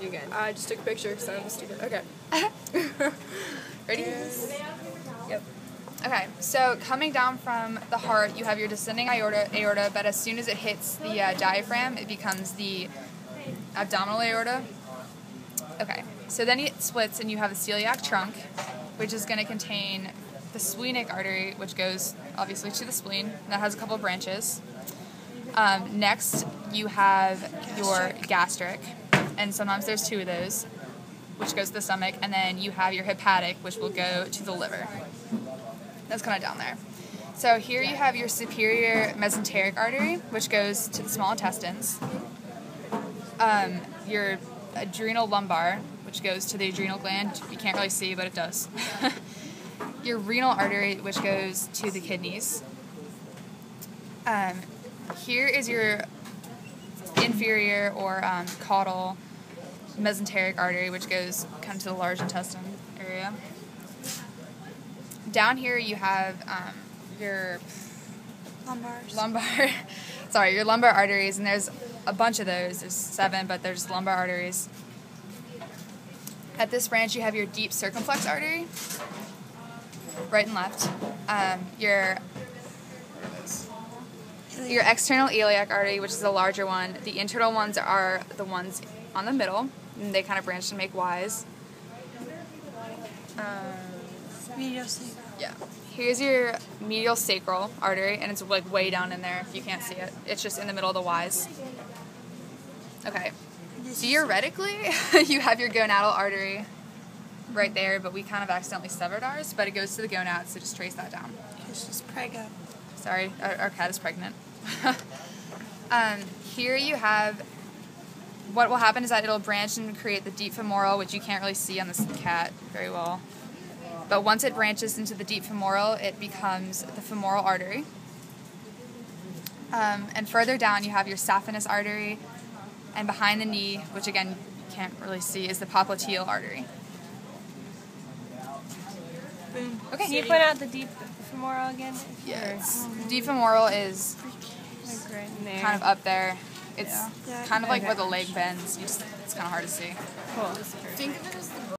You can. I just took a picture because I'm a student. Okay. Ready? Yep. Okay, so coming down from the heart, you have your descending aorta, but as soon as it hits the diaphragm, it becomes the abdominal aorta. Okay, so then it splits and you have a celiac trunk, which is going to contain the splenic artery, which goes obviously to the spleen. That has a couple of branches. Next, you have your gastric, and sometimes there's two of those, which goes to the stomach, and then you have your hepatic, which will go to the liver. That's kind of down there. So here you have your superior mesenteric artery, which goes to the small intestines. Your adrenal lumbar, which goes to the adrenal gland. You can't really see, but it does. Your renal artery, which goes to the kidneys. Here is your inferior or caudal mesenteric artery, which goes kind of to the large intestine area. Down here you have your your lumbar arteries, and there's a bunch of those. There's 7, but there's lumbar arteries. At this branch you have your deep circumflex artery, right and left. Your external iliac artery, which is the larger one. The internal ones are the ones on the middle, and they kind of branch to make Ys. Yeah. Here's your medial sacral artery, and it's like way down in there if you can't see it. It's just in the middle of the Ys. Okay. Theoretically, you have your gonadal artery right there, but we kind of accidentally severed ours, but it goes to the gonads, so just trace that down. She's pregnant. Sorry, our cat is pregnant. Here you have, what will happen is that it'll branch and create the deep femoral, which you can't really see on this cat very well. But once it branches into the deep femoral, it becomes the femoral artery. And further down, you have your saphenous artery, and behind the knee, which again you can't really see, is the popliteal artery. Boom. Okay. Can you point out the deep femoral again? Yes. Deep femoral is Like right in there. kind of up there. It's Yeah. kind of like where the leg bends. It's kind of hard to see. Cool. Think of it as